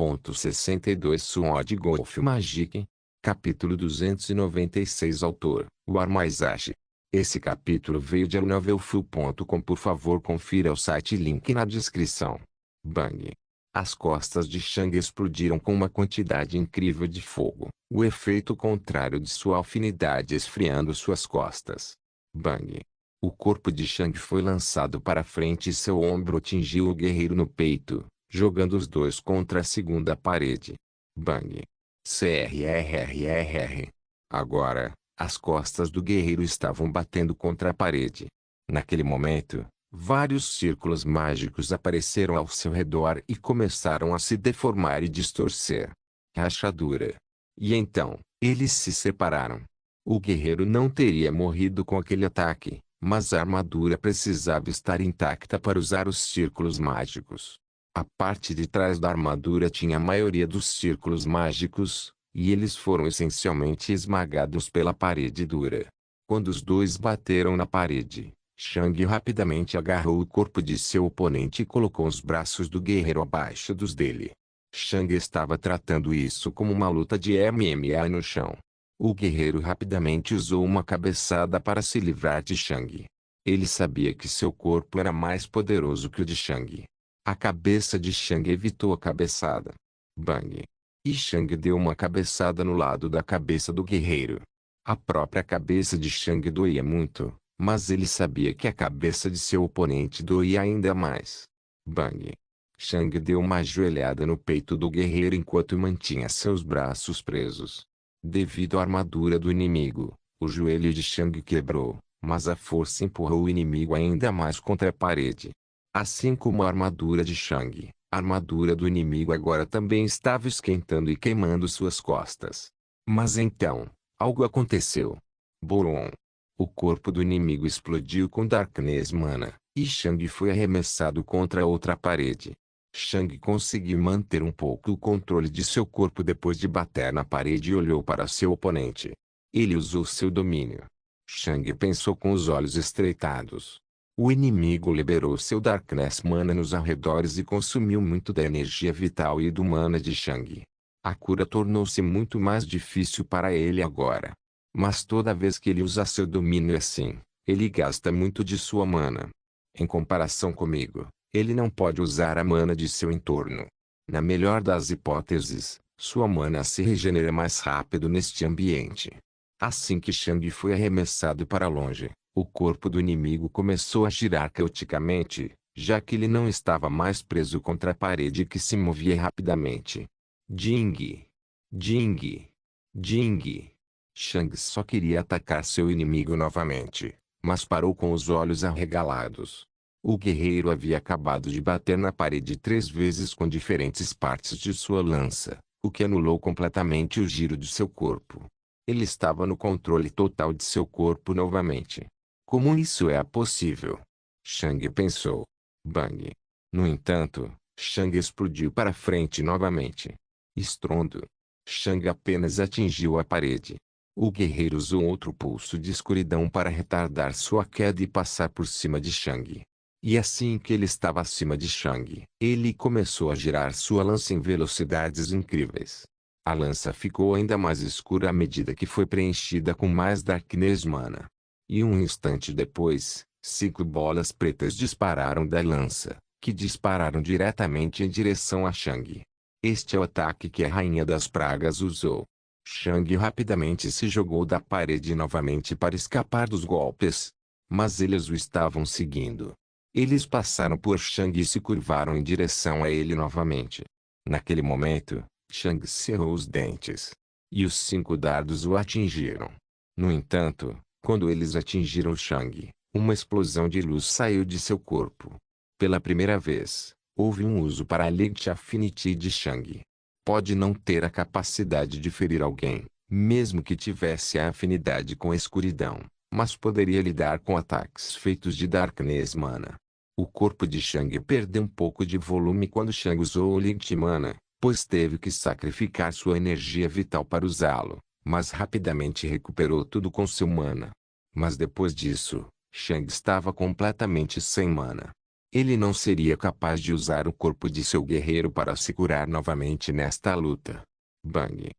1.62 Sword Golf Magic. Capítulo 296 Autor: War Maizashi. Esse capítulo veio de novelfull.com. Por favor, confira o site, link na descrição. Bang! As costas de Shang explodiram com uma quantidade incrível de fogo, o efeito contrário de sua afinidade esfriando suas costas. Bang! O corpo de Shang foi lançado para frente e seu ombro atingiu o guerreiro no peito, jogando os dois contra a segunda parede. Bang! Crrrr. Agora, as costas do guerreiro estavam batendo contra a parede. Naquele momento, vários círculos mágicos apareceram ao seu redor e começaram a se deformar e distorcer. Rachadura. E então, eles se separaram. O guerreiro não teria morrido com aquele ataque, mas a armadura precisava estar intacta para usar os círculos mágicos. A parte de trás da armadura tinha a maioria dos círculos mágicos, e eles foram essencialmente esmagados pela parede dura. Quando os dois bateram na parede, Shang rapidamente agarrou o corpo de seu oponente e colocou os braços do guerreiro abaixo dos dele. Shang estava tratando isso como uma luta de MMA no chão. O guerreiro rapidamente usou uma cabeçada para se livrar de Shang. Ele sabia que seu corpo era mais poderoso que o de Shang. A cabeça de Shang evitou a cabeçada. Bang! E Shang deu uma cabeçada no lado da cabeça do guerreiro. A própria cabeça de Shang doía muito, mas ele sabia que a cabeça de seu oponente doía ainda mais. Bang! Shang deu uma ajoelhada no peito do guerreiro enquanto mantinha seus braços presos. Devido à armadura do inimigo, o joelho de Shang quebrou, mas a força empurrou o inimigo ainda mais contra a parede. Assim como a armadura de Shang, a armadura do inimigo agora também estava esquentando e queimando suas costas. Mas então, algo aconteceu. Boom! O corpo do inimigo explodiu com Darkness Mana, e Shang foi arremessado contra outra parede. Shang conseguiu manter um pouco o controle de seu corpo depois de bater na parede e olhou para seu oponente. Ele usou seu domínio. Shang pensou com os olhos estreitados. O inimigo liberou seu Darkness Mana nos arredores e consumiu muito da energia vital e do mana de Shang. A cura tornou-se muito mais difícil para ele agora. Mas toda vez que ele usa seu domínio assim, ele gasta muito de sua mana. Em comparação comigo, ele não pode usar a mana de seu entorno. Na melhor das hipóteses, sua mana se regenera mais rápido neste ambiente. Assim que Shang foi arremessado para longe, o corpo do inimigo começou a girar caoticamente, já que ele não estava mais preso contra a parede que se movia rapidamente. Ding! Ding! Ding! Shang só queria atacar seu inimigo novamente, mas parou com os olhos arregalados. O guerreiro havia acabado de bater na parede 3 vezes com diferentes partes de sua lança, o que anulou completamente o giro de seu corpo. Ele estava no controle total de seu corpo novamente. Como isso é possível? Shang pensou. Bang! No entanto, Shang explodiu para frente novamente. Estrondo. Shang apenas atingiu a parede. O guerreiro usou outro pulso de escuridão para retardar sua queda e passar por cima de Shang. E assim que ele estava acima de Shang, ele começou a girar sua lança em velocidades incríveis. A lança ficou ainda mais escura à medida que foi preenchida com mais Darkness Mana. E um instante depois, 5 bolas pretas dispararam da lança, que dispararam diretamente em direção a Shang. Este é o ataque que a Rainha das Pragas usou. Shang rapidamente se jogou da parede novamente para escapar dos golpes. Mas eles o estavam seguindo. Eles passaram por Shang e se curvaram em direção a ele novamente. Naquele momento, Shang cerrou os dentes. E os 5 dardos o atingiram. No entanto, quando eles atingiram Shang, uma explosão de luz saiu de seu corpo. Pela primeira vez, houve um uso para a Light Affinity de Shang. Pode não ter a capacidade de ferir alguém, mesmo que tivesse a afinidade com a escuridão, mas poderia lidar com ataques feitos de Darkness Mana. O corpo de Shang perdeu um pouco de volume quando Shang usou o Light Mana, pois teve que sacrificar sua energia vital para usá-lo, mas rapidamente recuperou tudo com seu mana. Mas depois disso, Shang estava completamente sem mana. Ele não seria capaz de usar o corpo de seu guerreiro para se curar novamente nesta luta. Bang!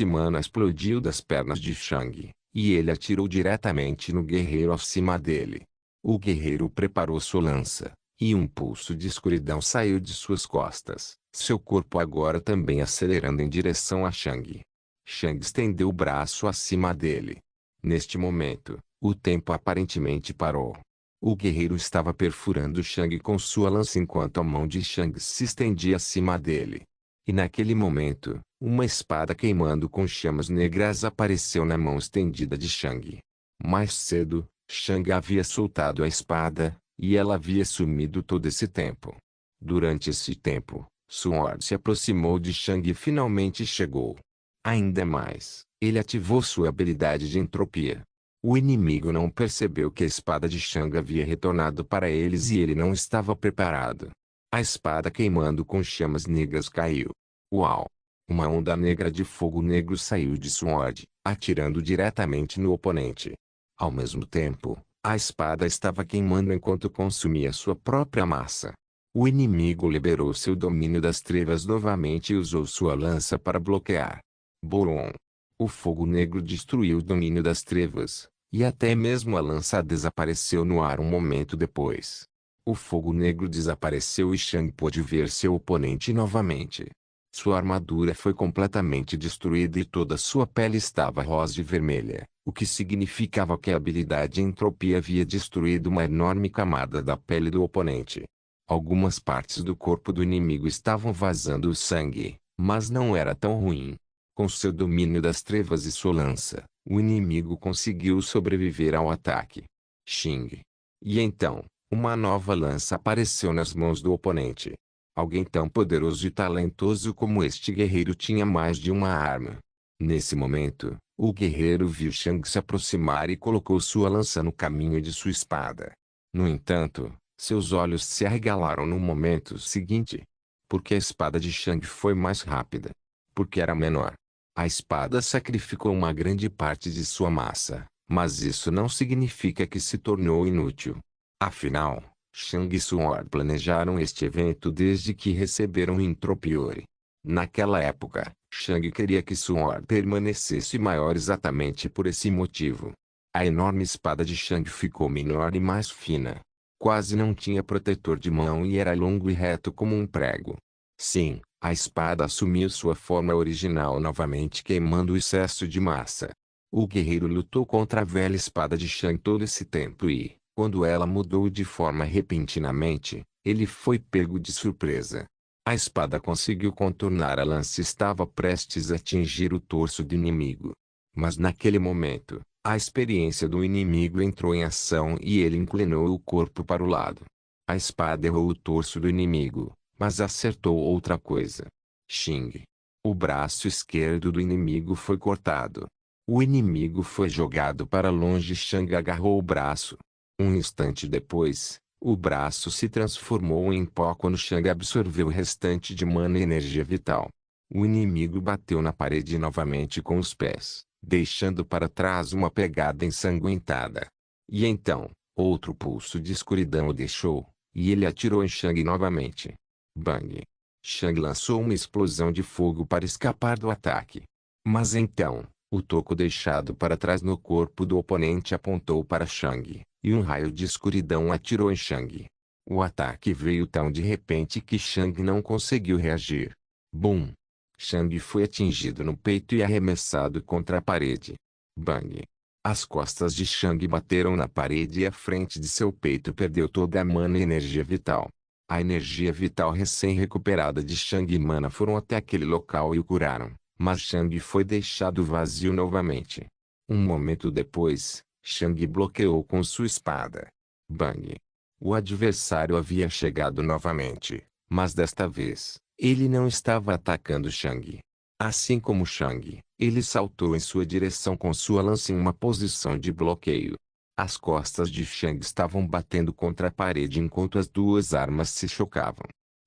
Mana explodiu das pernas de Shang, e ele atirou diretamente no guerreiro acima dele. O guerreiro preparou sua lança, e um pulso de escuridão saiu de suas costas, seu corpo agora também acelerando em direção a Shang. Shang estendeu o braço acima dele. Neste momento, o tempo aparentemente parou. O guerreiro estava perfurando Shang com sua lança enquanto a mão de Shang se estendia acima dele. E naquele momento, uma espada queimando com chamas negras apareceu na mão estendida de Shang. Mais cedo, Shang havia soltado a espada, e ela havia sumido todo esse tempo. Durante esse tempo, Sword se aproximou de Shang e finalmente chegou. Ainda mais, ele ativou sua habilidade de entropia. O inimigo não percebeu que a espada de Shang havia retornado para eles e ele não estava preparado. A espada queimando com chamas negras caiu. Uau! Uma onda negra de fogo negro saiu de Sword, atirando diretamente no oponente. Ao mesmo tempo, a espada estava queimando enquanto consumia sua própria massa. O inimigo liberou seu domínio das trevas novamente e usou sua lança para bloquear. Boom! O fogo negro destruiu o domínio das trevas, e até mesmo a lança desapareceu no ar um momento depois. O fogo negro desapareceu e Shang pôde ver seu oponente novamente. Sua armadura foi completamente destruída e toda sua pele estava rosa e vermelha, o que significava que a habilidade entropia havia destruído uma enorme camada da pele do oponente. Algumas partes do corpo do inimigo estavam vazando sangue, mas não era tão ruim. Com seu domínio das trevas e sua lança, o inimigo conseguiu sobreviver ao ataque. Xing. E então, uma nova lança apareceu nas mãos do oponente. Alguém tão poderoso e talentoso como este guerreiro tinha mais de uma arma. Nesse momento, o guerreiro viu Shang se aproximar e colocou sua lança no caminho de sua espada. No entanto, seus olhos se arregalaram no momento seguinte. Porque a espada de Shang foi mais rápida. Porque era menor. A espada sacrificou uma grande parte de sua massa, mas isso não significa que se tornou inútil. Afinal, Shang e Sword planejaram este evento desde que receberam Entropiore. Naquela época, Shang queria que Sword permanecesse maior exatamente por esse motivo. A enorme espada de Shang ficou menor e mais fina. Quase não tinha protetor de mão e era longo e reto como um prego. Sim, a espada assumiu sua forma original novamente queimando o excesso de massa. O guerreiro lutou contra a velha espada de Shang todo esse tempo e, quando ela mudou de forma repentinamente, ele foi pego de surpresa. A espada conseguiu contornar a lança e estava prestes a atingir o torso do inimigo. Mas naquele momento, a experiência do inimigo entrou em ação e ele inclinou o corpo para o lado. A espada errou o torso do inimigo, mas acertou outra coisa. Xing. O braço esquerdo do inimigo foi cortado. O inimigo foi jogado para longe e Shang agarrou o braço. Um instante depois, o braço se transformou em pó quando Shang absorveu o restante de mana e energia vital. O inimigo bateu na parede novamente com os pés, deixando para trás uma pegada ensanguentada. E então, outro pulso de escuridão o deixou, e ele atirou em Shang novamente. Bang! Shang lançou uma explosão de fogo para escapar do ataque. Mas então, o toco deixado para trás no corpo do oponente apontou para Shang, e um raio de escuridão atirou em Shang. O ataque veio tão de repente que Shang não conseguiu reagir. Bum! Shang foi atingido no peito e arremessado contra a parede. Bang! As costas de Shang bateram na parede e a frente de seu peito perdeu toda a mana e energia vital. A energia vital recém-recuperada de Shang e mana foram até aquele local e o curaram, mas Shang foi deixado vazio novamente. Um momento depois, Shang bloqueou com sua espada. Bang! O adversário havia chegado novamente, mas desta vez, ele não estava atacando Shang. Assim como Shang, ele saltou em sua direção com sua lança em uma posição de bloqueio. As costas de Shang estavam batendo contra a parede enquanto as duas armas se chocavam.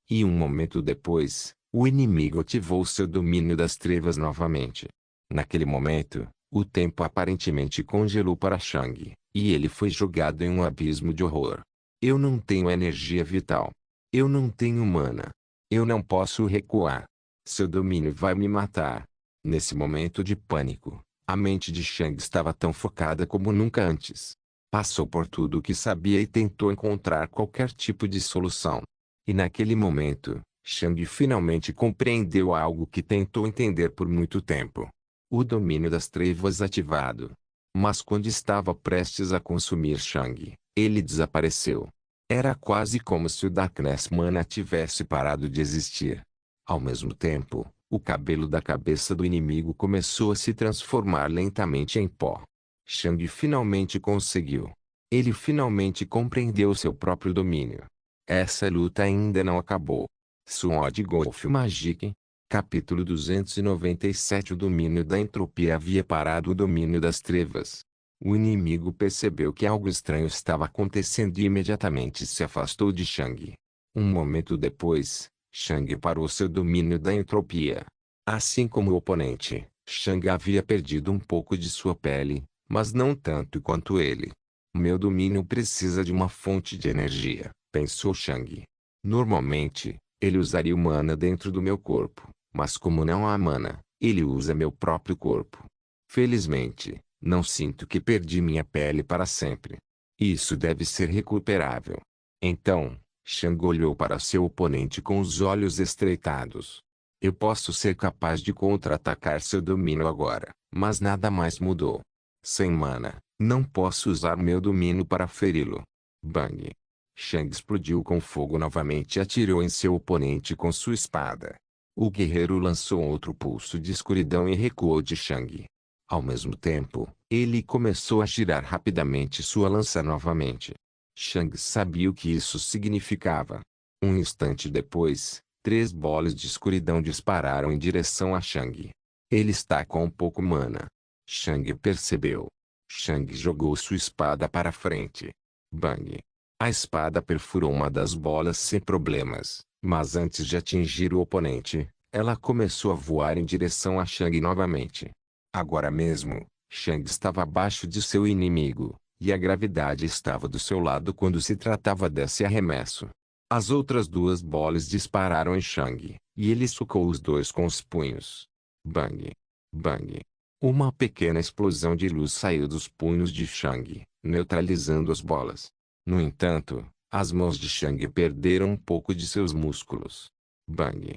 E um momento depois, o inimigo ativou seu domínio das trevas novamente. Naquele momento, o tempo aparentemente congelou para Shang, e ele foi jogado em um abismo de horror. Eu não tenho energia vital. Eu não tenho mana. Eu não posso recuar. Seu domínio vai me matar. Nesse momento de pânico, a mente de Shang estava tão focada como nunca antes. Passou por tudo o que sabia e tentou encontrar qualquer tipo de solução. E naquele momento, Shang finalmente compreendeu algo que tentou entender por muito tempo. O domínio das trevas ativado. Mas quando estava prestes a consumir Shang, ele desapareceu. Era quase como se o Darkness Mana tivesse parado de existir. Ao mesmo tempo, o cabelo da cabeça do inimigo começou a se transformar lentamente em pó. Shang finalmente conseguiu. Ele finalmente compreendeu seu próprio domínio. Essa luta ainda não acabou. Sword Golf Magic. Capítulo 297. O domínio da entropia havia parado o domínio das trevas. O inimigo percebeu que algo estranho estava acontecendo e imediatamente se afastou de Shang. Um momento depois, Shang parou seu domínio da entropia. Assim como o oponente, Shang havia perdido um pouco de sua pele, mas não tanto quanto ele. Meu domínio precisa de uma fonte de energia, pensou Shang. Normalmente, ele usaria o mana dentro do meu corpo, mas como não há mana, ele usa meu próprio corpo. Felizmente, não sinto que perdi minha pele para sempre. Isso deve ser recuperável. Então, Shang olhou para seu oponente com os olhos estreitados. Eu posso ser capaz de contra-atacar seu domínio agora, mas nada mais mudou. Sem mana, não posso usar meu domínio para feri-lo. Bang! Shang explodiu com fogo novamente e atirou em seu oponente com sua espada. O guerreiro lançou outro pulso de escuridão e recuou de Shang. Ao mesmo tempo, ele começou a girar rapidamente sua lança novamente. Shang sabia o que isso significava. Um instante depois, 3 bolas de escuridão dispararam em direção a Shang. Ele está com pouco mana. Shang percebeu. Shang jogou sua espada para frente. Bang! A espada perfurou uma das bolas sem problemas, mas antes de atingir o oponente, ela começou a voar em direção a Shang novamente. Agora mesmo, Shang estava abaixo de seu inimigo, e a gravidade estava do seu lado quando se tratava desse arremesso. As outras 2 bolas dispararam em Shang, e ele socou os dois com os punhos. Bang! Bang! Uma pequena explosão de luz saiu dos punhos de Shang, neutralizando as bolas. No entanto, as mãos de Shang perderam um pouco de seus músculos. Bang!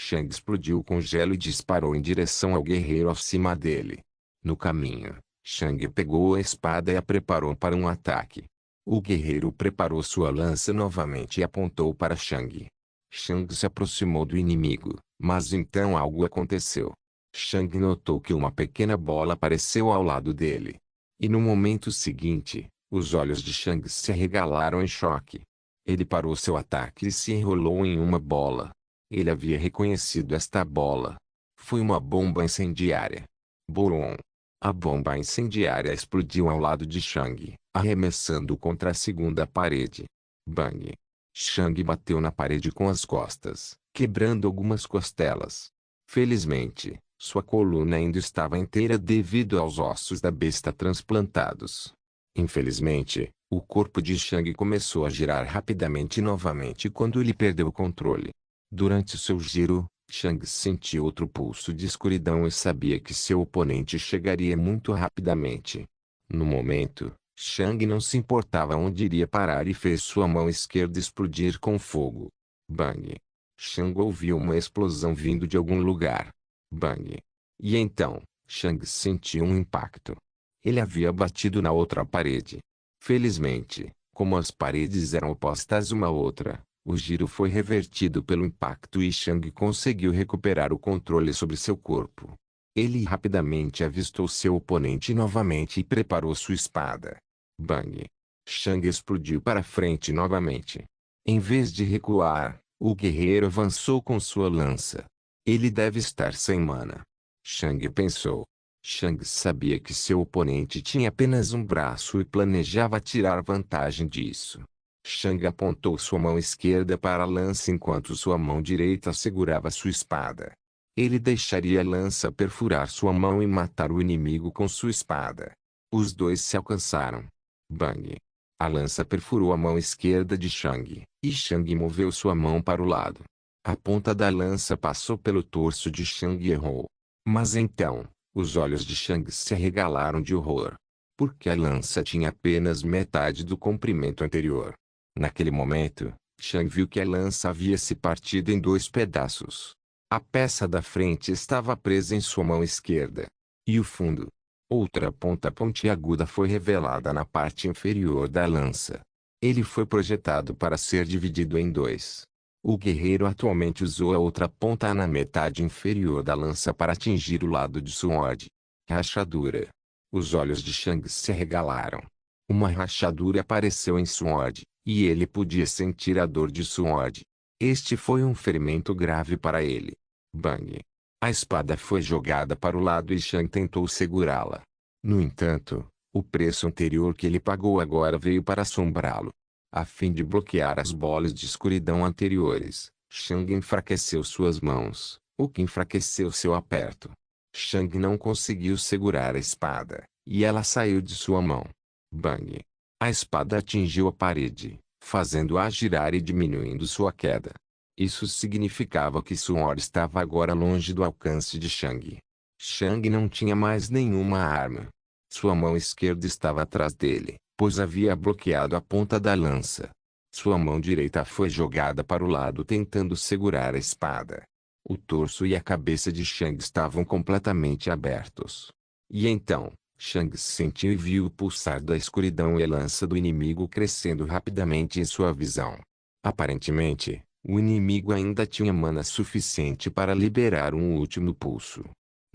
Shang explodiu com gelo e disparou em direção ao guerreiro acima dele. No caminho, Shang pegou a espada e a preparou para um ataque. O guerreiro preparou sua lança novamente e apontou para Shang. Shang se aproximou do inimigo, mas então algo aconteceu. Shang notou que uma pequena bola apareceu ao lado dele. E no momento seguinte, os olhos de Shang se arregalaram em choque. Ele parou seu ataque e se enrolou em uma bola. Ele havia reconhecido esta bola. Foi uma bomba incendiária. Boom! A bomba incendiária explodiu ao lado de Shang, arremessando contra a segunda parede. Bang! Shang bateu na parede com as costas, quebrando algumas costelas. Felizmente, sua coluna ainda estava inteira devido aos ossos da besta transplantados. Infelizmente, o corpo de Shang começou a girar rapidamente novamente quando ele perdeu o controle. Durante seu giro, Shang sentiu outro pulso de escuridão e sabia que seu oponente chegaria muito rapidamente. No momento, Shang não se importava onde iria parar e fez sua mão esquerda explodir com fogo. Bang! Shang ouviu uma explosão vindo de algum lugar. Bang! E então, Shang sentiu um impacto. Ele havia batido na outra parede. Felizmente, como as paredes eram opostas uma à outra, o giro foi revertido pelo impacto e Shang conseguiu recuperar o controle sobre seu corpo. Ele rapidamente avistou seu oponente novamente e preparou sua espada. Bang! Shang explodiu para frente novamente. Em vez de recuar, o guerreiro avançou com sua lança. Ele deve estar sem mana. Shang pensou. Shang sabia que seu oponente tinha apenas um braço e planejava tirar vantagem disso. Shang apontou sua mão esquerda para a lança enquanto sua mão direita segurava sua espada. Ele deixaria a lança perfurar sua mão e matar o inimigo com sua espada. Os dois se alcançaram. Bang! A lança perfurou a mão esquerda de Shang, e Shang moveu sua mão para o lado. A ponta da lança passou pelo torso de Shang e errou. Mas então, os olhos de Shang se arregalaram de horror. Porque a lança tinha apenas metade do comprimento anterior. Naquele momento, Shang viu que a lança havia se partido em 2 pedaços. A peça da frente estava presa em sua mão esquerda. E o fundo? Outra ponta pontiaguda foi revelada na parte inferior da lança. Ele foi projetado para ser dividido em 2. O guerreiro atualmente usou a outra ponta na metade inferior da lança para atingir o lado de Sword. Rachadura. Os olhos de Shang se arregalaram. Uma rachadura apareceu em Sword, e ele podia sentir a dor de Sword. Este foi um ferimento grave para ele. Bang! A espada foi jogada para o lado e Shang tentou segurá-la. No entanto, o preço anterior que ele pagou agora veio para assombrá-lo. A fim de bloquear as bolas de escuridão anteriores, Shang enfraqueceu suas mãos, o que enfraqueceu seu aperto. Shang não conseguiu segurar a espada, e ela saiu de sua mão. Bang! A espada atingiu a parede, fazendo-a girar e diminuindo sua queda. Isso significava que Sword estava agora longe do alcance de Shang. Shang não tinha mais nenhuma arma. Sua mão esquerda estava atrás dele, pois havia bloqueado a ponta da lança. Sua mão direita foi jogada para o lado tentando segurar a espada. O torso e a cabeça de Shang estavam completamente abertos. E então, Shang sentiu e viu o pulsar da escuridão e a lança do inimigo crescendo rapidamente em sua visão. Aparentemente, o inimigo ainda tinha mana suficiente para liberar um último pulso.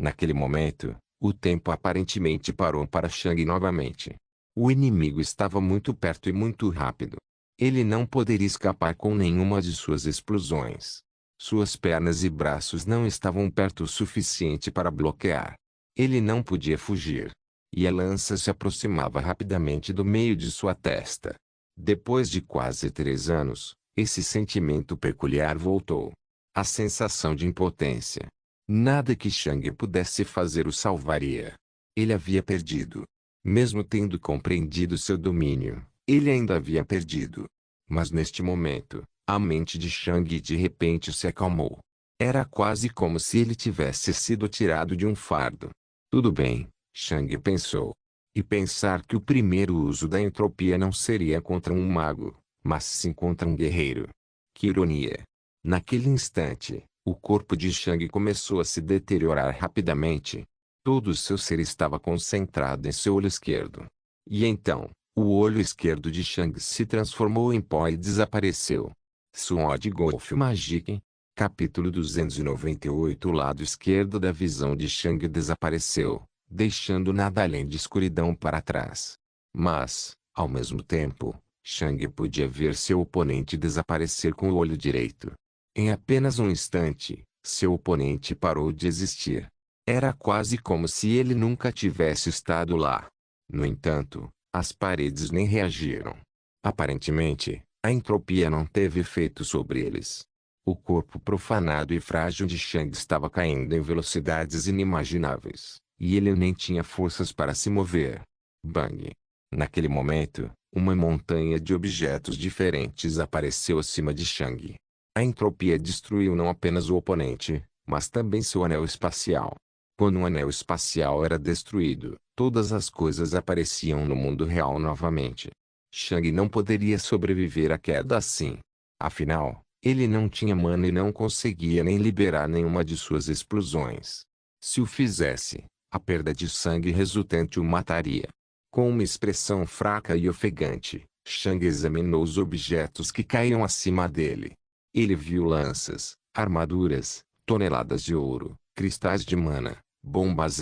Naquele momento, o tempo aparentemente parou para Shang novamente. O inimigo estava muito perto e muito rápido. Ele não poderia escapar com nenhuma de suas explosões. Suas pernas e braços não estavam perto o suficiente para bloquear. Ele não podia fugir. E a lança se aproximava rapidamente do meio de sua testa. Depois de quase 3 anos, esse sentimento peculiar voltou. A sensação de impotência. Nada que Shang pudesse fazer o salvaria. Ele havia perdido. Mesmo tendo compreendido seu domínio, ele ainda havia perdido. Mas neste momento, a mente de Shang de repente se acalmou. Era quase como se ele tivesse sido tirado de um fardo. Tudo bem, Shang pensou. E pensar que o primeiro uso da entropia não seria contra um mago, mas sim contra um guerreiro. Que ironia! Naquele instante, o corpo de Shang começou a se deteriorar rapidamente. Todo o seu ser estava concentrado em seu olho esquerdo. E então, o olho esquerdo de Shang se transformou em pó e desapareceu. Sword Golf Magic. Capítulo 298. O lado esquerdo da visão de Shang desapareceu, deixando nada além de escuridão para trás. Mas, ao mesmo tempo, Shang podia ver seu oponente desaparecer com o olho direito. Em apenas um instante, seu oponente parou de existir. Era quase como se ele nunca tivesse estado lá. No entanto, as paredes nem reagiram. Aparentemente, a entropia não teve efeito sobre eles. O corpo profanado e frágil de Shang estava caindo em velocidades inimagináveis, e ele nem tinha forças para se mover. Bang! Naquele momento, uma montanha de objetos diferentes apareceu acima de Shang. A entropia destruiu não apenas o oponente, mas também seu anel espacial. Quando um anel espacial era destruído, todas as coisas apareciam no mundo real novamente. Shang não poderia sobreviver à queda assim. Afinal, ele não tinha mana e não conseguia nem liberar nenhuma de suas explosões. Se o fizesse, a perda de sangue resultante o mataria. Com uma expressão fraca e ofegante, Shang examinou os objetos que caíam acima dele. Ele viu lanças, armaduras, toneladas de ouro, cristais de mana, bombas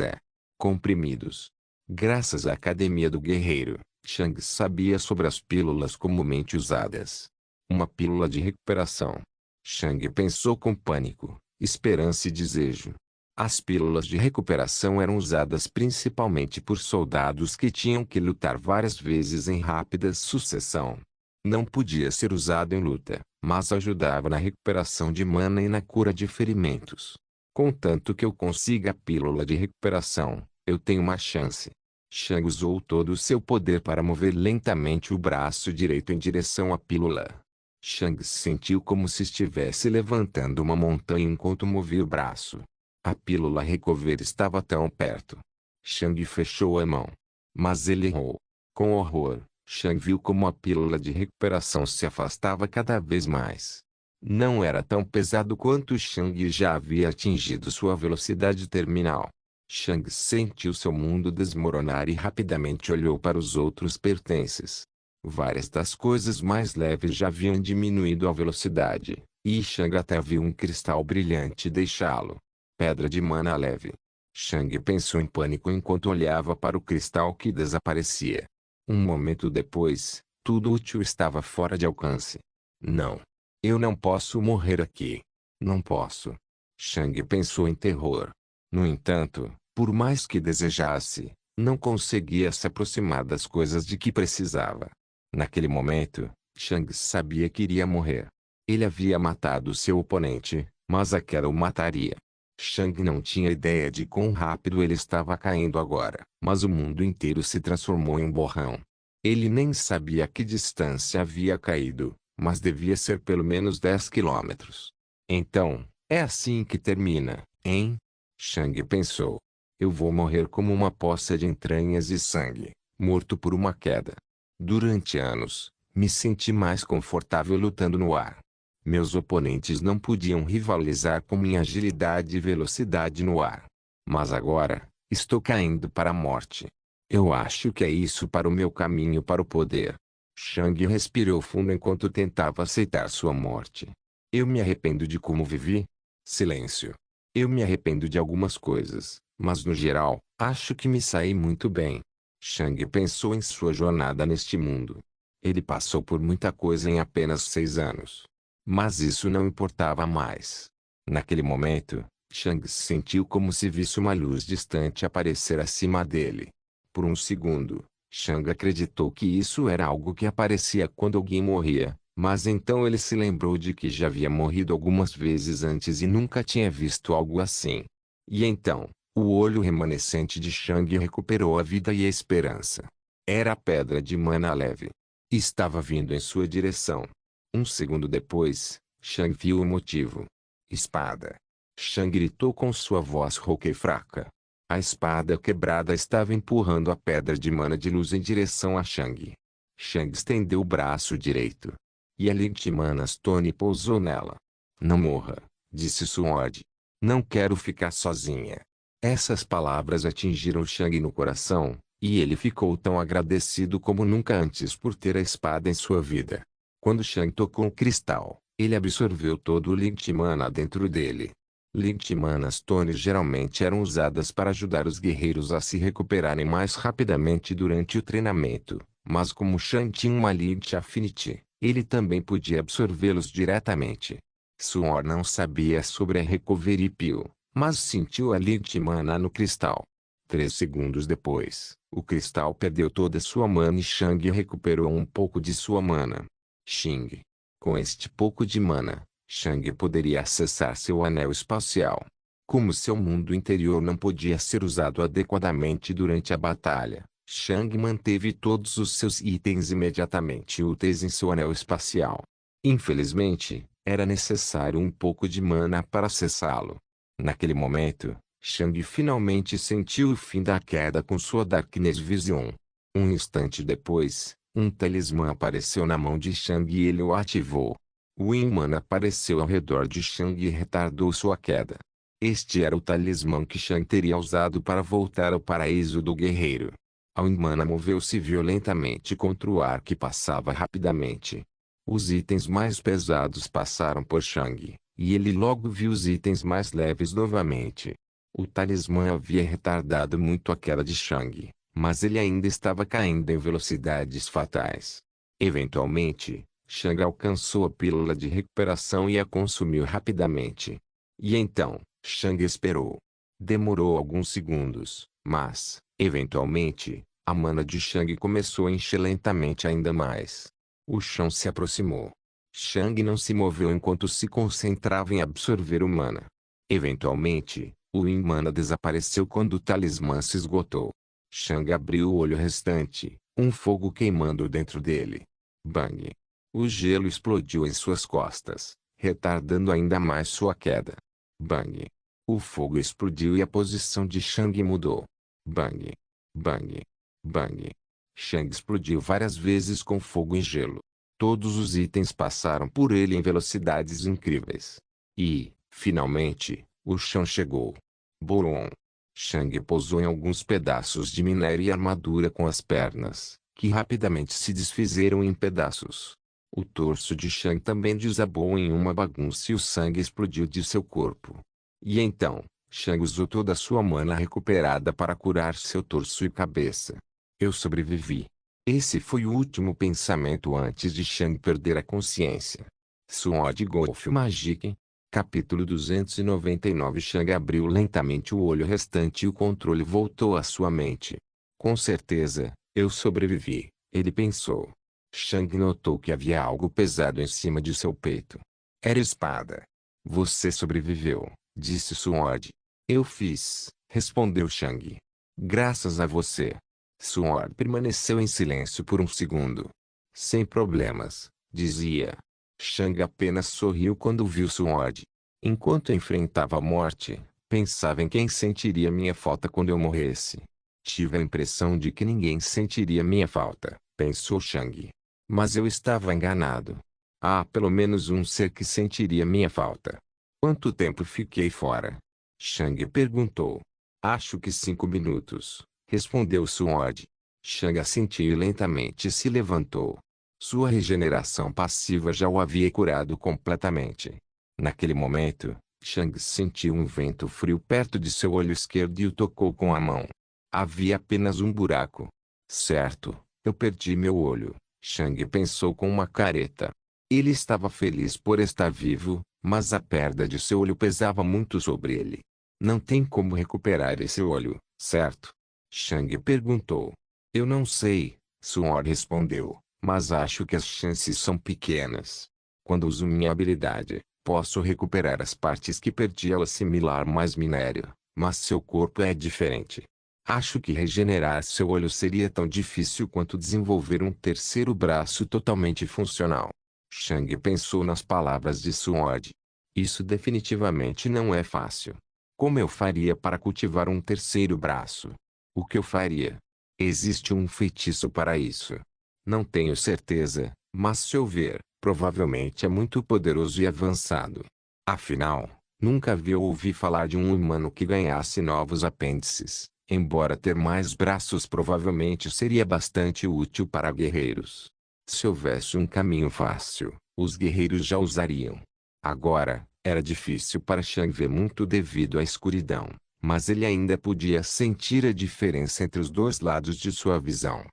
comprimidos. Graças à Academia do Guerreiro, Shang sabia sobre as pílulas comumente usadas. Uma pílula de recuperação. Shang pensou com pânico, esperança e desejo. As pílulas de recuperação eram usadas principalmente por soldados que tinham que lutar várias vezes em rápida sucessão. Não podia ser usado em luta, mas ajudava na recuperação de mana e na cura de ferimentos. Contanto que eu consiga a pílula de recuperação, eu tenho uma chance. Shang usou todo o seu poder para mover lentamente o braço direito em direção à pílula. Shang sentiu como se estivesse levantando uma montanha enquanto movia o braço. A pílula recover estava tão perto. Shang fechou a mão. Mas ele errou. Com horror, Shang viu como a pílula de recuperação se afastava cada vez mais. Não era tão pesado quanto Shang já havia atingido sua velocidade terminal. Shang sentiu seu mundo desmoronar e rapidamente olhou para os outros pertences. Várias das coisas mais leves já haviam diminuído a velocidade, e Shang até viu um cristal brilhante deixá-lo. Pedra de mana leve. Shang pensou em pânico enquanto olhava para o cristal que desaparecia. Um momento depois, tudo útil estava fora de alcance. Não. Eu não posso morrer aqui. Não posso. Shang pensou em terror. No entanto, por mais que desejasse, não conseguia se aproximar das coisas de que precisava. Naquele momento, Shang sabia que iria morrer. Ele havia matado seu oponente, mas a queda o mataria. Shang não tinha ideia de quão rápido ele estava caindo agora, mas o mundo inteiro se transformou em um borrão. Ele nem sabia a que distância havia caído, mas devia ser pelo menos 10 quilômetros. Então, é assim que termina, hein? Shang pensou. Eu vou morrer como uma poça de entranhas e sangue, morto por uma queda. Durante anos, me senti mais confortável lutando no ar. Meus oponentes não podiam rivalizar com minha agilidade e velocidade no ar. Mas agora, estou caindo para a morte. Eu acho que é isso para o meu caminho para o poder. Shang respirou fundo enquanto tentava aceitar sua morte. Eu me arrependo de como vivi? Silêncio. Eu me arrependo de algumas coisas, mas no geral, acho que me saí muito bem. Shang pensou em sua jornada neste mundo. Ele passou por muita coisa em apenas 6 anos. Mas isso não importava mais. Naquele momento, Shang sentiu como se visse uma luz distante aparecer acima dele. Por um segundo, Shang acreditou que isso era algo que aparecia quando alguém morria, mas então ele se lembrou de que já havia morrido algumas vezes antes e nunca tinha visto algo assim. E então, o olho remanescente de Shang recuperou a vida e a esperança. Era a pedra de mana leve. Estava vindo em sua direção. Um segundo depois, Shang viu o motivo. Espada. Shang gritou com sua voz rouca e fraca. A espada quebrada estava empurrando a pedra de mana de luz em direção a Shang. Shang estendeu o braço direito. E a lente mana Stone pousou nela. Não morra, disse Sword. Não quero ficar sozinha. Essas palavras atingiram Shang no coração, e ele ficou tão agradecido como nunca antes por ter a espada em sua vida. Quando Shang tocou o cristal, ele absorveu todo o Lint Mana dentro dele. Lint Mana Stones geralmente eram usadas para ajudar os guerreiros a se recuperarem mais rapidamente durante o treinamento, mas como Shang tinha uma Lint Affinity, ele também podia absorvê-los diretamente. Suor não sabia sobre a Recovery Pill, mas sentiu a Lint Mana no cristal. 3 segundos depois, o cristal perdeu toda sua mana e Shang recuperou um pouco de sua mana. Xing. Com este pouco de mana, Shang poderia acessar seu anel espacial. Como seu mundo interior não podia ser usado adequadamente durante a batalha, Shang manteve todos os seus itens imediatamente úteis em seu anel espacial. Infelizmente, era necessário um pouco de mana para acessá-lo. Naquele momento, Shang finalmente sentiu o fim da queda com sua Darkness Vision. Um instante depois, um talismã apareceu na mão de Shang e ele o ativou. O Wingman apareceu ao redor de Shang e retardou sua queda. Este era o talismã que Shang teria usado para voltar ao paraíso do guerreiro. A Wingman moveu-se violentamente contra o ar que passava rapidamente. Os itens mais pesados passaram por Shang, e ele logo viu os itens mais leves novamente. O talismã havia retardado muito a queda de Shang, mas ele ainda estava caindo em velocidades fatais. Eventualmente, Shang alcançou a pílula de recuperação e a consumiu rapidamente. E então, Shang esperou. Demorou alguns segundos, mas, eventualmente, a mana de Shang começou a encher lentamente ainda mais. O chão se aproximou. Shang não se moveu enquanto se concentrava em absorver o mana. Eventualmente, o Wing Mana desapareceu quando o talismã se esgotou. Shang abriu o olho restante, um fogo queimando dentro dele. Bang! O gelo explodiu em suas costas, retardando ainda mais sua queda. Bang! O fogo explodiu e a posição de Shang mudou. Bang! Bang! Bang! Shang explodiu várias vezes com fogo e gelo. Todos os itens passaram por ele em velocidades incríveis. E, finalmente, o chão chegou. Boom! Shang pousou em alguns pedaços de minério e armadura com as pernas, que rapidamente se desfizeram em pedaços. O torso de Shang também desabou em uma bagunça e o sangue explodiu de seu corpo. E então, Shang usou toda a sua mana recuperada para curar seu torso e cabeça. Eu sobrevivi. Esse foi o último pensamento antes de Shang perder a consciência. Sword Golf Magic. Capítulo 299. Shang abriu lentamente o olho restante e o controle voltou à sua mente. Com certeza, eu sobrevivi, ele pensou. Shang notou que havia algo pesado em cima de seu peito. Era espada. Você sobreviveu, disse Sword. Eu fiz, respondeu Shang. Graças a você. Sword permaneceu em silêncio por um segundo. Sem problemas, dizia. Shang apenas sorriu quando viu Sword. Enquanto enfrentava a morte, pensava em quem sentiria minha falta quando eu morresse. Tive a impressão de que ninguém sentiria minha falta, pensou Shang. Mas eu estava enganado. Há pelo menos um ser que sentiria minha falta. Quanto tempo fiquei fora? Shang perguntou. Acho que 5 minutos, respondeu Sword. Shang assentiu e lentamente se levantou. Sua regeneração passiva já o havia curado completamente. Naquele momento, Shang sentiu um vento frio perto de seu olho esquerdo e o tocou com a mão. Havia apenas um buraco. Certo, eu perdi meu olho, Shang pensou com uma careta. Ele estava feliz por estar vivo, mas a perda de seu olho pesava muito sobre ele. Não tem como recuperar esse olho, certo? Shang perguntou. Eu não sei, Sword respondeu, mas acho que as chances são pequenas. Quando uso minha habilidade, posso recuperar as partes que perdi ao assimilar mais minério, mas seu corpo é diferente. Acho que regenerar seu olho seria tão difícil quanto desenvolver um terceiro braço totalmente funcional. Shang pensou nas palavras de Sword. Isso definitivamente não é fácil. Como eu faria para cultivar um terceiro braço? O que eu faria? Existe um feitiço para isso. Não tenho certeza, mas se houver, provavelmente é muito poderoso e avançado. Afinal, nunca vi ou ouvi falar de um humano que ganhasse novos apêndices, embora ter mais braços provavelmente seria bastante útil para guerreiros. Se houvesse um caminho fácil, os guerreiros já usariam. Agora, era difícil para Shang ver muito devido à escuridão, mas ele ainda podia sentir a diferença entre os dois lados de sua visão.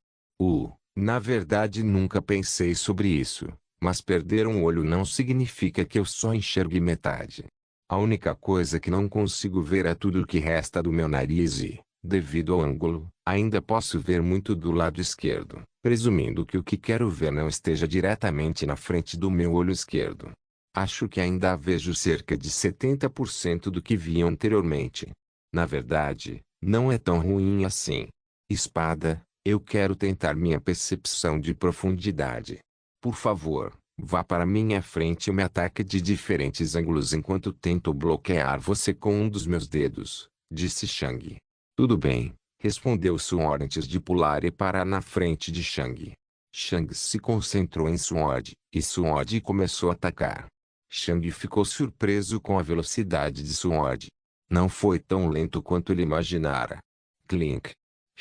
Na verdade nunca pensei sobre isso, mas perder um olho não significa que eu só enxergue metade. A única coisa que não consigo ver é tudo o que resta do meu nariz e, devido ao ângulo, ainda posso ver muito do lado esquerdo, presumindo que o que quero ver não esteja diretamente na frente do meu olho esquerdo. Acho que ainda vejo cerca de 70% do que vi anteriormente. Na verdade, não é tão ruim assim. Espada, eu quero tentar minha percepção de profundidade. Por favor, vá para minha frente e me ataque de diferentes ângulos enquanto tento bloquear você com um dos meus dedos, disse Shang. Tudo bem, respondeu Sword antes de pular e parar na frente de Shang. Shang se concentrou em Sword, e Sword começou a atacar. Shang ficou surpreso com a velocidade de Sword. Não foi tão lento quanto ele imaginara. Clink.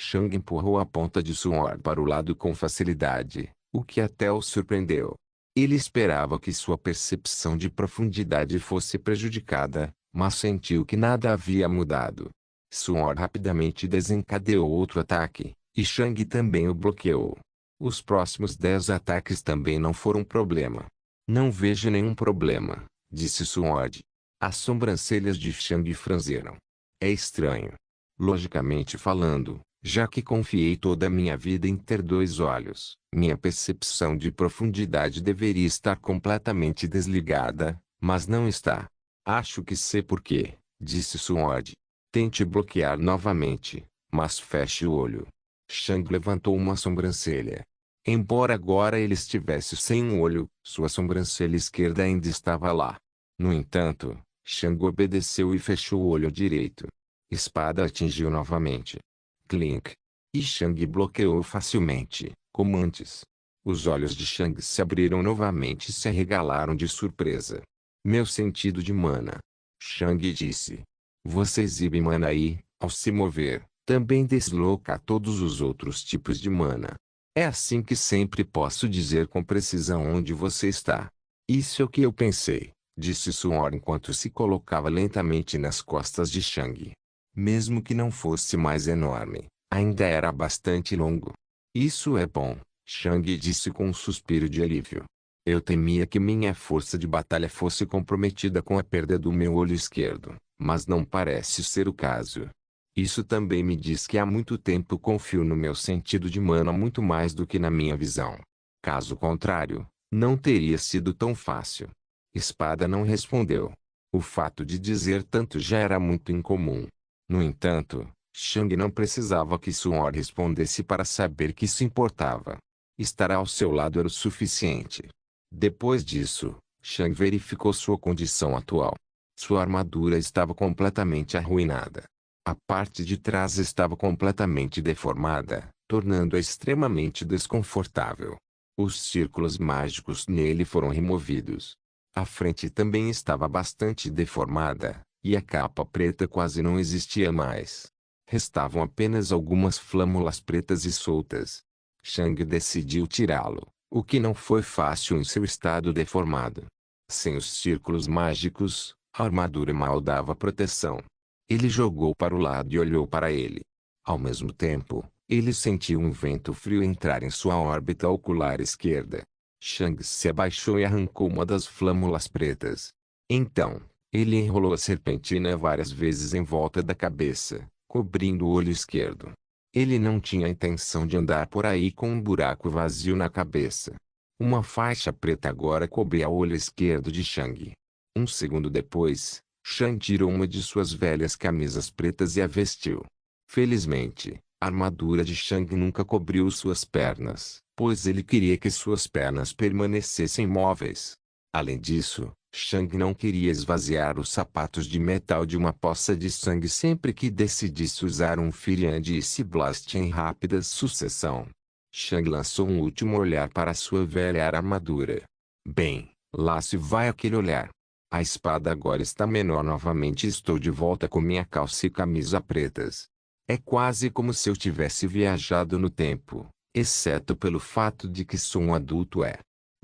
Shang empurrou a ponta de Sword para o lado com facilidade, o que até o surpreendeu. Ele esperava que sua percepção de profundidade fosse prejudicada, mas sentiu que nada havia mudado. Sword rapidamente desencadeou outro ataque, e Shang também o bloqueou. Os próximos 10 ataques também não foram problema. Não vejo nenhum problema, disse Sword. As sobrancelhas de Shang franziram. É estranho. Logicamente falando, já que confiei toda a minha vida em ter 2 olhos, minha percepção de profundidade deveria estar completamente desligada, mas não está. Acho que sei por quê, disse Sword. Tente bloquear novamente, Mas feche o olho. Shang levantou uma sobrancelha. Embora agora ele estivesse sem um olho, sua sobrancelha esquerda ainda estava lá. No entanto, Shang obedeceu e fechou o olho direito. Espada atingiu novamente. Clink. E Shang bloqueou facilmente, como antes. Os olhos de Shang se abriram novamente e se arregalaram de surpresa. Meu sentido de mana. Shang disse. Você exibe mana e, ao se mover, também desloca todos os outros tipos de mana. É assim que sempre posso dizer com precisão onde você está. Isso é o que eu pensei, disse Suor enquanto se colocava lentamente nas costas de Shang. Mesmo que não fosse mais enorme, ainda era bastante longo. Isso é bom, Shang disse com um suspiro de alívio. Eu temia que minha força de batalha fosse comprometida com a perda do meu olho esquerdo, mas não parece ser o caso. Isso também me diz que há muito tempo confio no meu sentido de mana muito mais do que na minha visão. Caso contrário, não teria sido tão fácil. Espada não respondeu. O fato de dizer tanto já era muito incomum. No entanto, Shang não precisava que Suor respondesse para saber que isso importava. Estar ao seu lado era o suficiente. Depois disso, Shang verificou sua condição atual. Sua armadura estava completamente arruinada. A parte de trás estava completamente deformada, tornando-a extremamente desconfortável. Os círculos mágicos nele foram removidos. A frente também estava bastante deformada, e a capa preta quase não existia mais. Restavam apenas algumas flâmulas pretas e soltas. Shang decidiu tirá-lo, o que não foi fácil em seu estado deformado. Sem os círculos mágicos, a armadura mal dava proteção. Ele jogou para o lado e olhou para ele. Ao mesmo tempo, ele sentiu um vento frio entrar em sua órbita ocular esquerda. Shang se abaixou e arrancou uma das flâmulas pretas. Então, ele enrolou a serpentina várias vezes em volta da cabeça, cobrindo o olho esquerdo. Ele não tinha a intenção de andar por aí com um buraco vazio na cabeça. Uma faixa preta agora cobria o olho esquerdo de Shang. Um segundo depois, Shang tirou uma de suas velhas camisas pretas e a vestiu. Felizmente, a armadura de Shang nunca cobriu suas pernas, pois ele queria que suas pernas permanecessem móveis. Além disso, Shang não queria esvaziar os sapatos de metal de uma poça de sangue sempre que decidisse usar um Firiand Ice Blast em rápida sucessão. Shang lançou um último olhar para sua velha armadura. Bem, lá se vai aquele olhar. A espada agora está menor novamente e estou de volta com minha calça e camisa pretas. É quase como se eu tivesse viajado no tempo, exceto pelo fato de que sou um adulto.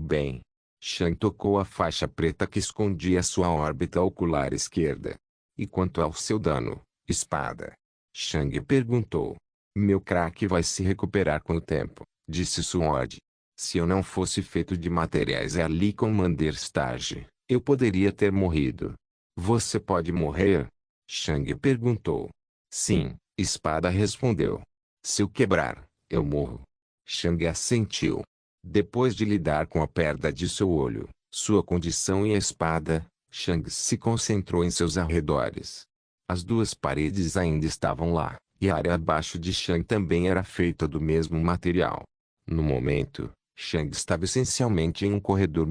Bem. Shang tocou a faixa preta que escondia sua órbita ocular esquerda. E quanto ao seu dano, espada? Shang perguntou. Meu craque vai se recuperar com o tempo, disse Sword. Se eu não fosse feito de materiais ali com Manderstage, eu poderia ter morrido. Você pode morrer? Shang perguntou. Sim, espada respondeu. Se eu quebrar, eu morro. Shang assentiu. Depois de lidar com a perda de seu olho, sua condição e a espada, Shang se concentrou em seus arredores. As duas paredes ainda estavam lá, e a área abaixo de Shang também era feita do mesmo material. No momento, Shang estava essencialmente em um corredor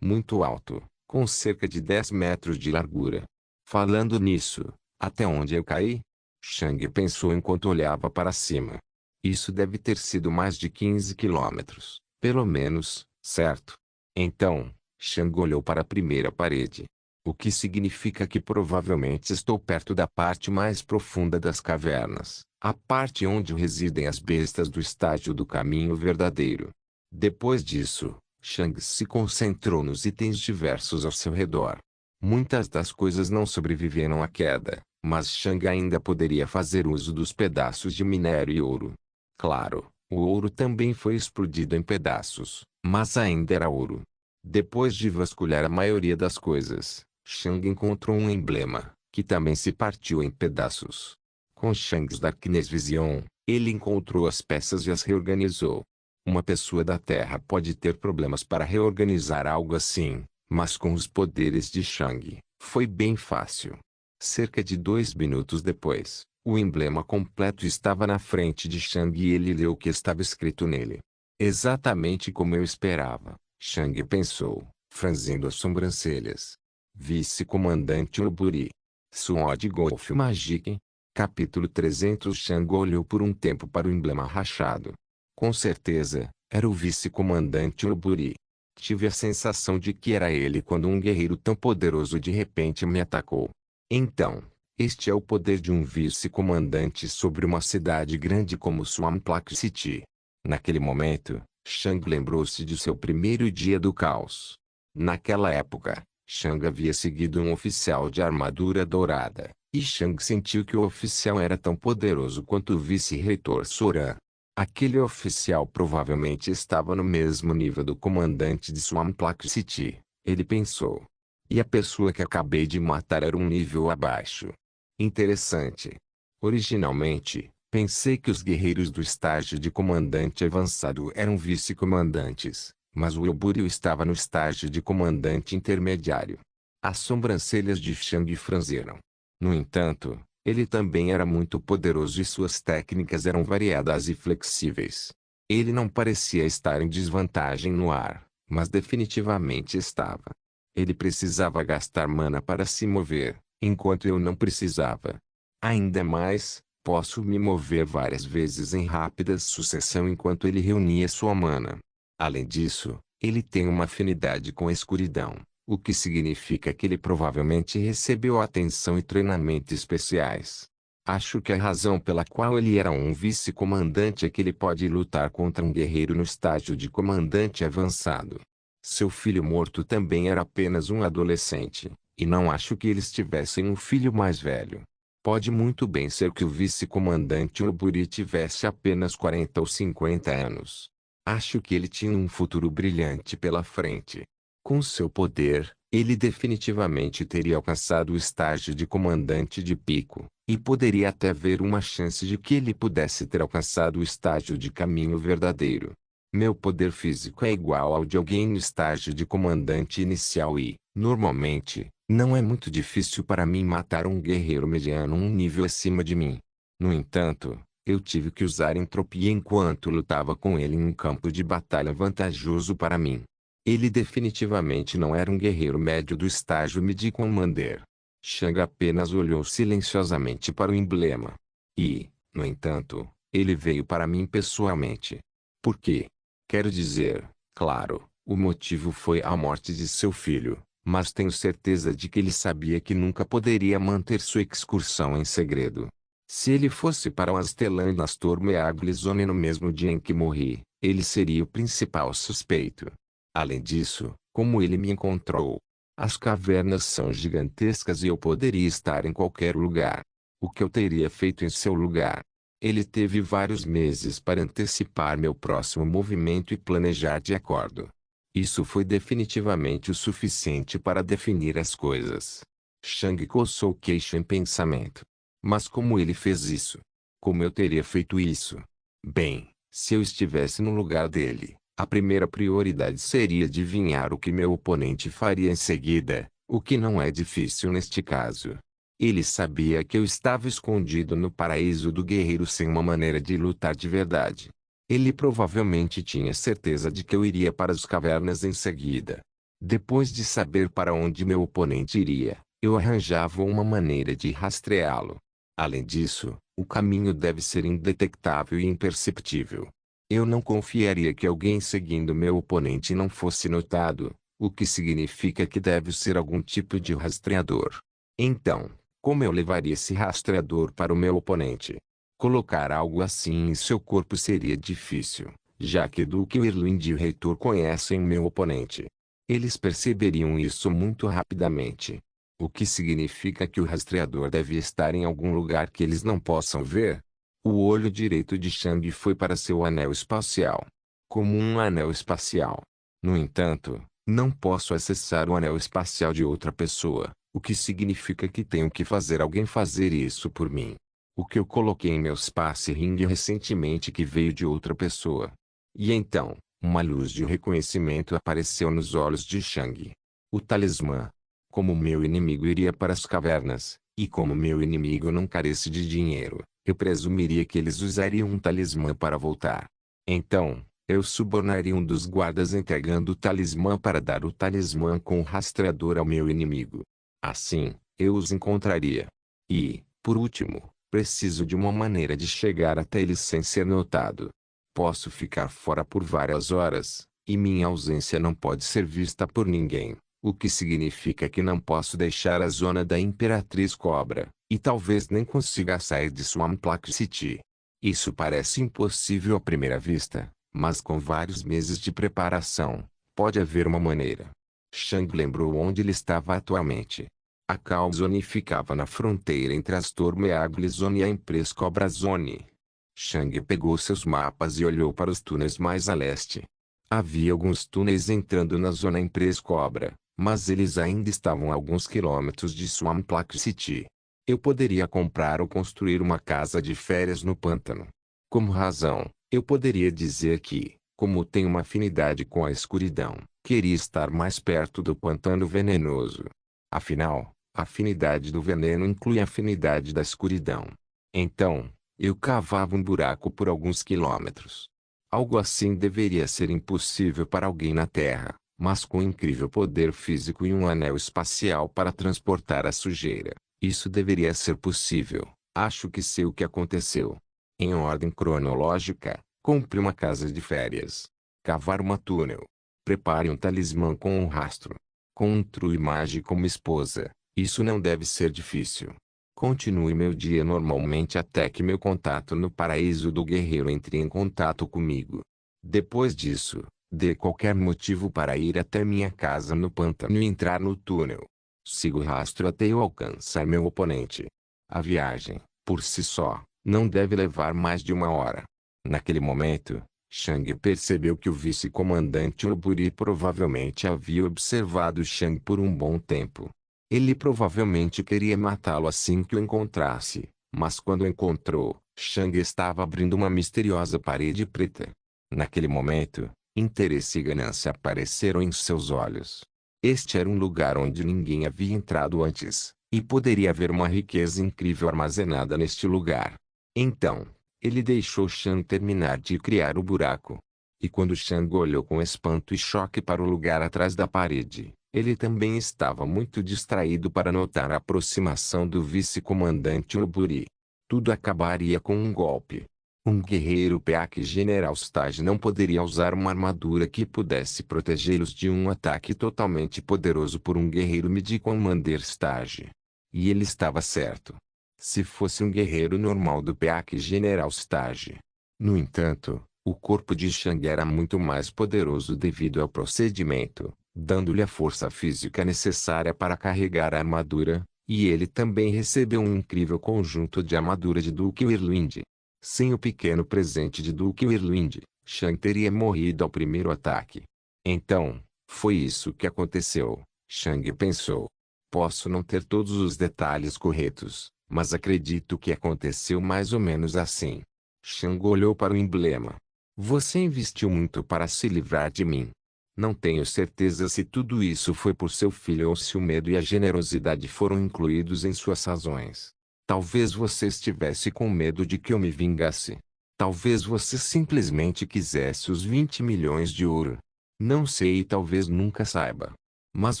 muito alto, com cerca de 10 metros de largura. Falando nisso, até onde eu caí? Shang pensou enquanto olhava para cima. Isso deve ter sido mais de 15 quilômetros. Pelo menos, certo? Então, Shang olhou para a primeira parede. O que significa que provavelmente estou perto da parte mais profunda das cavernas, a parte onde residem as bestas do estágio do caminho verdadeiro. Depois disso, Shang se concentrou nos itens diversos ao seu redor. Muitas das coisas não sobreviveram à queda, mas Shang ainda poderia fazer uso dos pedaços de minério e ouro. Claro. O ouro também foi explodido em pedaços, mas ainda era ouro. Depois de vasculhar a maioria das coisas, Shang encontrou um emblema, que também se partiu em pedaços. Com Shang's Darkness Vision, ele encontrou as peças e as reorganizou. Uma pessoa da Terra pode ter problemas para reorganizar algo assim, mas com os poderes de Shang, foi bem fácil. Cerca de 2 minutos depois, O emblema completo estava na frente de Shang e ele leu o que estava escrito nele. Exatamente como eu esperava, Shang pensou, franzindo as sobrancelhas. Vice-comandante Oburi. Sword Golf Magic. Capítulo 300. Shang olhou por um tempo para o emblema rachado. Com certeza, era o vice-comandante Oburi. Tive a sensação de que era ele quando um guerreiro tão poderoso de repente me atacou. Então, este é o poder de um vice-comandante sobre uma cidade grande como Swamplank City. Naquele momento, Shang lembrou-se de seu primeiro dia do caos. Naquela época, Shang havia seguido um oficial de armadura dourada, e Shang sentiu que o oficial era tão poderoso quanto o vice-reitor Soran. Aquele oficial provavelmente estava no mesmo nível do comandante de Swamplank City, ele pensou. E a pessoa que acabei de matar era um nível abaixo. Interessante. Originalmente, pensei que os guerreiros do estágio de comandante avançado eram vice-comandantes, mas o Oburi estava no estágio de comandante intermediário. As sobrancelhas de Shang franziram. No entanto, ele também era muito poderoso e suas técnicas eram variadas e flexíveis. Ele não parecia estar em desvantagem no ar, mas definitivamente estava. Ele precisava gastar mana para se mover, enquanto eu não precisava. Ainda mais, posso me mover várias vezes em rápida sucessão enquanto ele reunia sua mana. Além disso, ele tem uma afinidade com a escuridão, o que significa que ele provavelmente recebeu atenção e treinamento especiais. Acho que a razão pela qual ele era um vice-comandante é que ele pode lutar contra um guerreiro no estágio de comandante avançado. Seu filho morto também era apenas um adolescente, e não acho que eles tivessem um filho mais velho. Pode muito bem ser que o vice-comandante Oburi tivesse apenas 40 ou 50 anos. Acho que ele tinha um futuro brilhante pela frente. Com seu poder, ele definitivamente teria alcançado o estágio de comandante de pico, e poderia até haver uma chance de que ele pudesse ter alcançado o estágio de caminho verdadeiro. Meu poder físico é igual ao de alguém no estágio de comandante inicial e, normalmente, não é muito difícil para mim matar um guerreiro mediano um nível acima de mim. No entanto, eu tive que usar entropia enquanto lutava com ele em um campo de batalha vantajoso para mim. Ele definitivamente não era um guerreiro médio do estágio Midi-Commander. Shang apenas olhou silenciosamente para o emblema. E, no entanto, ele veio para mim pessoalmente. Por quê? Quero dizer, claro, o motivo foi a morte de seu filho, mas tenho certeza de que ele sabia que nunca poderia manter sua excursão em segredo. Se ele fosse para o Aztelan Nastor Meaglizone no mesmo dia em que morri, ele seria o principal suspeito. Além disso, como ele me encontrou? As cavernas são gigantescas e eu poderia estar em qualquer lugar. O que eu teria feito em seu lugar? Ele teve vários meses para antecipar meu próximo movimento e planejar de acordo. Isso foi definitivamente o suficiente para definir as coisas. Shang coçou o queixo em pensamento. Mas como ele fez isso? Como eu teria feito isso? Bem, se eu estivesse no lugar dele, a primeira prioridade seria adivinhar o que meu oponente faria em seguida, o que não é difícil neste caso. Ele sabia que eu estava escondido no paraíso do guerreiro sem uma maneira de lutar de verdade. Ele provavelmente tinha certeza de que eu iria para as cavernas em seguida. Depois de saber para onde meu oponente iria, eu arranjava uma maneira de rastreá-lo. Além disso, o caminho deve ser indetectável e imperceptível. Eu não confiaria que alguém seguindo meu oponente não fosse notado, o que significa que deve ser algum tipo de rastreador. Então, como eu levaria esse rastreador para o meu oponente? Colocar algo assim em seu corpo seria difícil, já que Duke Irwind e o reitor conhecem meu oponente. Eles perceberiam isso muito rapidamente. O que significa que o rastreador deve estar em algum lugar que eles não possam ver? O olho direito de Shang foi para seu anel espacial. Como um anel espacial. No entanto, não posso acessar o anel espacial de outra pessoa, o que significa que tenho que fazer alguém fazer isso por mim. O que eu coloquei em meu Space Ring recentemente que veio de outra pessoa. E então, uma luz de reconhecimento apareceu nos olhos de Shang. O talismã. Como meu inimigo iria para as cavernas, E como meu inimigo não carece de dinheiro, eu presumiria que eles usariam um talismã para voltar. Então, eu subornaria um dos guardas entregando o talismã para dar o talismã com o rastreador ao meu inimigo. Assim, eu os encontraria. E, por último, preciso de uma maneira de chegar até eles sem ser notado. Posso ficar fora por várias horas, e minha ausência não pode ser vista por ninguém, o que significa que não posso deixar a zona da Imperatriz Cobra, e talvez nem consiga sair de Swamplock City. Isso parece impossível à primeira vista, mas com vários meses de preparação, pode haver uma maneira. Shang lembrou onde ele estava atualmente. A Calm Zone ficava na fronteira entre a Stormeagle Zone e a Empress Cobra Zone. Shang pegou seus mapas e olhou para os túneis mais a leste. Havia alguns túneis entrando na zona Empress Cobra, mas eles ainda estavam a alguns quilômetros de Swamplock City. Eu poderia comprar ou construir uma casa de férias no pântano. Como razão, eu poderia dizer que, como tenho uma afinidade com a escuridão, queria estar mais perto do pântano venenoso. Afinal, a afinidade do veneno inclui a afinidade da escuridão. Então, eu cavava um buraco por alguns quilômetros. Algo assim deveria ser impossível para alguém na Terra, mas com incrível poder físico e um anel espacial para transportar a sujeira, isso deveria ser possível. Acho que sei o que aconteceu. Em ordem cronológica, compre uma casa de férias. Cavar uma túnel. Prepare um talismã com um rastro. Construa imagem como esposa. Isso não deve ser difícil. Continue meu dia normalmente até que meu contato no paraíso do guerreiro entre em contato comigo. Depois disso, dê qualquer motivo para ir até minha casa no pântano e entrar no túnel. Siga o rastro até eu alcançar meu oponente. A viagem, por si só, não deve levar mais de uma hora. Naquele momento, Shang percebeu que o vice-comandante Oburi provavelmente havia observado Shang por um bom tempo. Ele provavelmente queria matá-lo assim que o encontrasse, mas quando o encontrou, Shang estava abrindo uma misteriosa parede preta. Naquele momento, interesse e ganância apareceram em seus olhos. Este era um lugar onde ninguém havia entrado antes, e poderia haver uma riqueza incrível armazenada neste lugar. Então, ele deixou Shang terminar de criar o buraco. E quando Shang olhou com espanto e choque para o lugar atrás da parede, ele também estava muito distraído para notar a aproximação do vice-comandante Oburi. Tudo acabaria com um golpe. Um guerreiro Peak General Stage não poderia usar uma armadura que pudesse protegê-los de um ataque totalmente poderoso por um guerreiro Midi-Commander Stage. E ele estava certo. Se fosse um guerreiro normal do Peak General Stage. No entanto, o corpo de Shang era muito mais poderoso devido ao procedimento, dando-lhe a força física necessária para carregar a armadura, e ele também recebeu um incrível conjunto de armadura de Duke Whirlwind. Sem o pequeno presente de Duke Whirlwind, Shang teria morrido ao primeiro ataque. Então, foi isso que aconteceu, Shang pensou. Posso não ter todos os detalhes corretos, mas acredito que aconteceu mais ou menos assim. Shang olhou para o emblema. Você investiu muito para se livrar de mim. Não tenho certeza se tudo isso foi por seu filho ou se o medo e a generosidade foram incluídos em suas razões. Talvez você estivesse com medo de que eu me vingasse. Talvez você simplesmente quisesse os 20 milhões de ouro. Não sei e talvez nunca saiba. Mas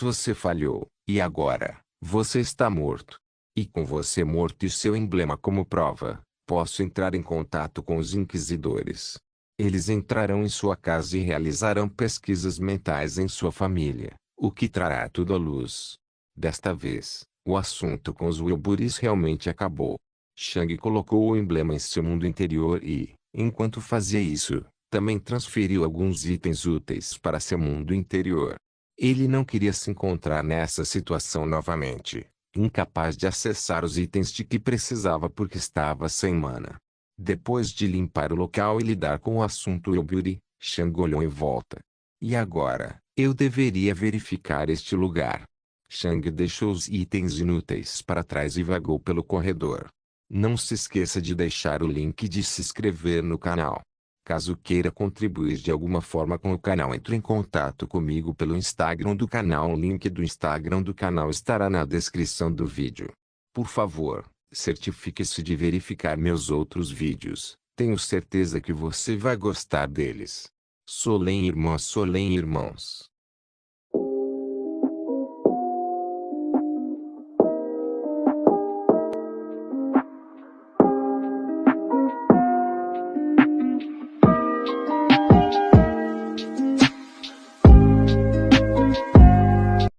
você falhou, e agora, você está morto. E com você morto e seu emblema como prova, posso entrar em contato com os inquisidores. Eles entrarão em sua casa e realizarão pesquisas mentais em sua família, o que trará tudo à luz. Desta vez, o assunto com os Wilburis realmente acabou. Shang colocou o emblema em seu mundo interior e, enquanto fazia isso, também transferiu alguns itens úteis para seu mundo interior. Ele não queria se encontrar nessa situação novamente, incapaz de acessar os itens de que precisava porque estava sem mana. Depois de limpar o local e lidar com o assunto Wilburi, Shang olhou em volta. E agora, eu deveria verificar este lugar. Shang deixou os itens inúteis para trás e vagou pelo corredor. Não se esqueça de deixar o link de se inscrever no canal. Caso queira contribuir de alguma forma com o canal, entre em contato comigo pelo Instagram do canal. O link do Instagram do canal estará na descrição do vídeo. Por favor, certifique-se de verificar meus outros vídeos. Tenho certeza que você vai gostar deles. Solém irmãos.